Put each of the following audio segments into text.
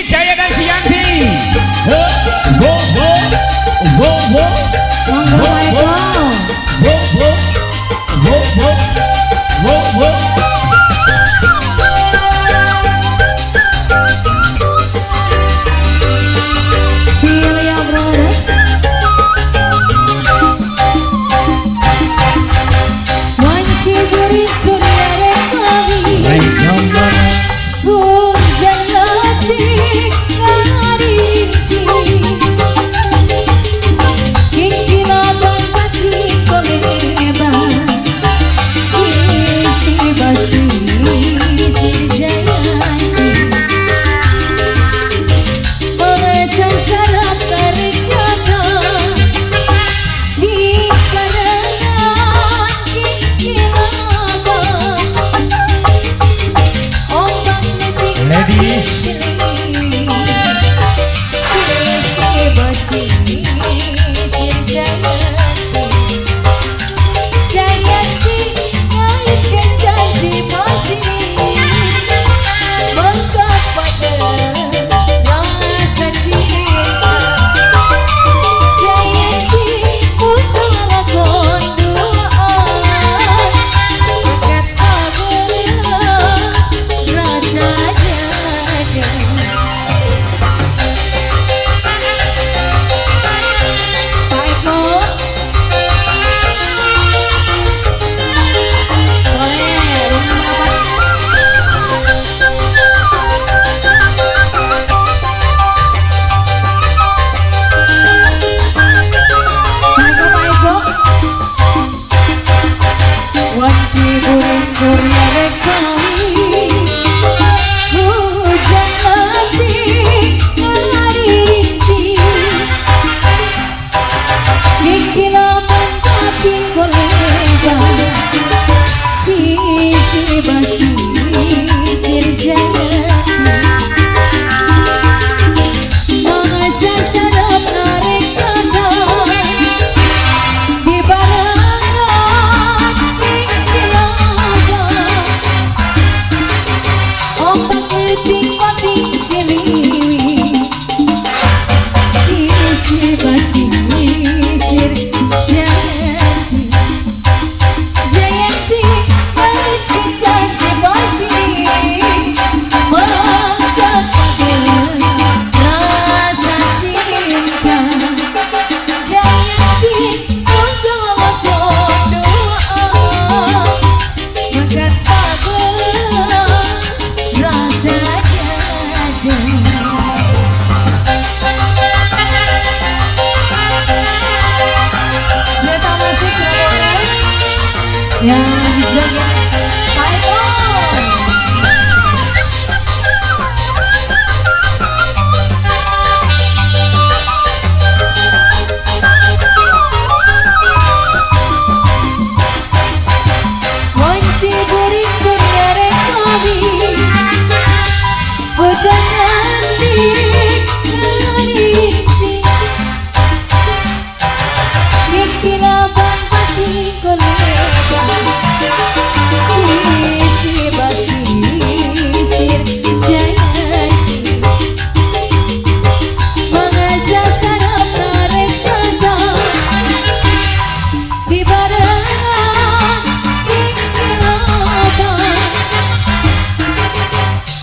Wijaya dan si Yanti. Wo wo wo wo. Monggo Eko. Wo wo wo wo wo wo. Pilih Brothers. Wanci buri surya rekami. Hujan letih ngarinci. Kikilaban pati koleba. Sisi basi sirjayani. Mengesang sarap terjata di karangan kikilaban. Ombak letik Ladies. sisi basi sirjayani. Jayanti ngaitkan janji pasti mengkap pada rasa cinta. Jayanti untuk lakon duaan dekat agelah rasa jaga. Pak Eko boleh rumah apa? Pak Eko wanci burin surya rekami. Hujan letih ngarinci. Kikilaban pati koleba. Sisi basi sirjayani. Mengesang sarap narik kata di barangan kikilaban. Ombak letik pati siliwi. Sisi basi sirjayani. Jayanti ngaitkan janji pasti mengkap agelah rasa cinta. Jayanti untuk lakon doa mengkap agelah rasa jaga. Sesama sesama yang dijaga Pak Eko. Wanci burin surya rekami. Hujan letih ngarinci. Kikilaban pati koleba. Sisi basi sirjayani. Mengesang sarap narik kata di barangan kikilaban.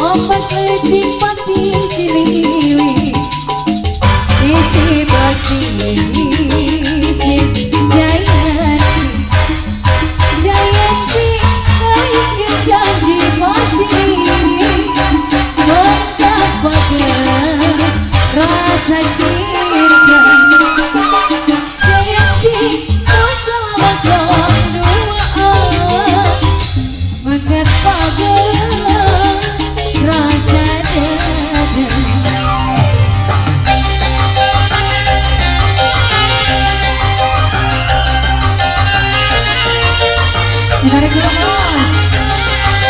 Ombak letik pati siliwi. Sisi basi sirjayani. Jayanti ngaitkan janji pasti mengkap agelah rasa cinta. Jayanti untuk lakon doa mengkap agelah rasa jaga. Tarik dulu Mas.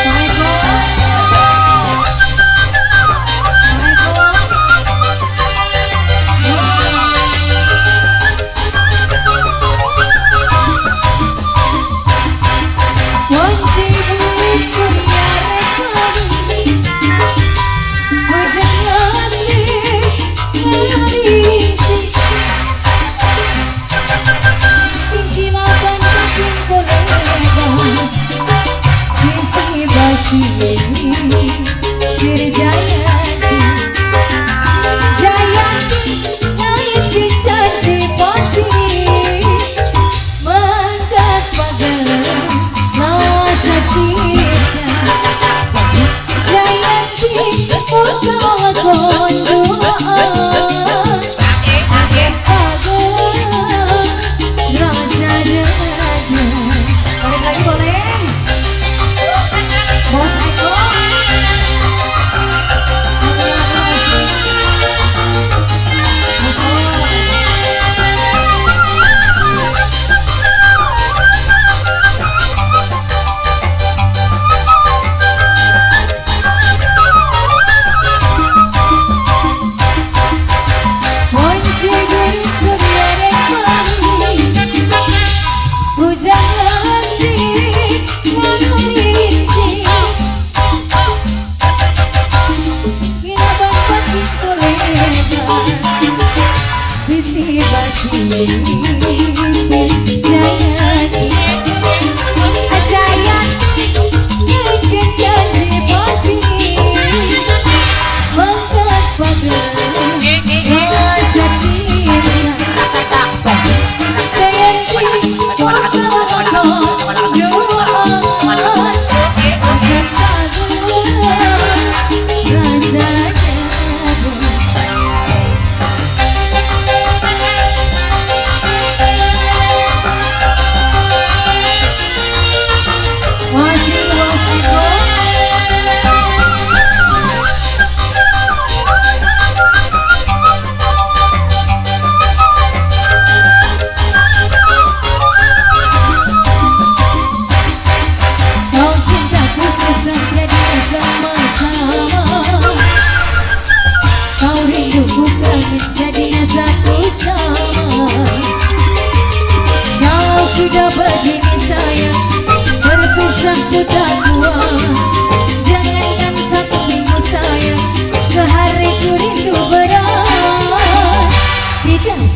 Pak Eko. Pak Eko.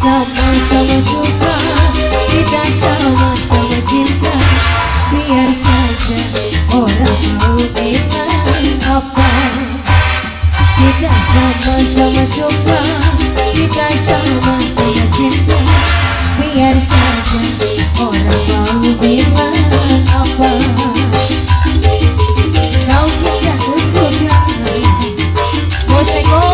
Sama-sama suka, kita sama-sama cinta. Biar saja orang mau bilang apa. Kita sama-sama suka, kita sama-sama cinta. Biar saja orang mau bilang apa. Kau cinta ku suka, Moseko.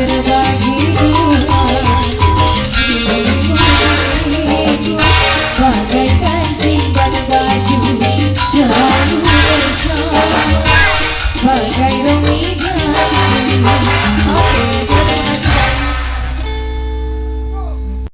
berbagi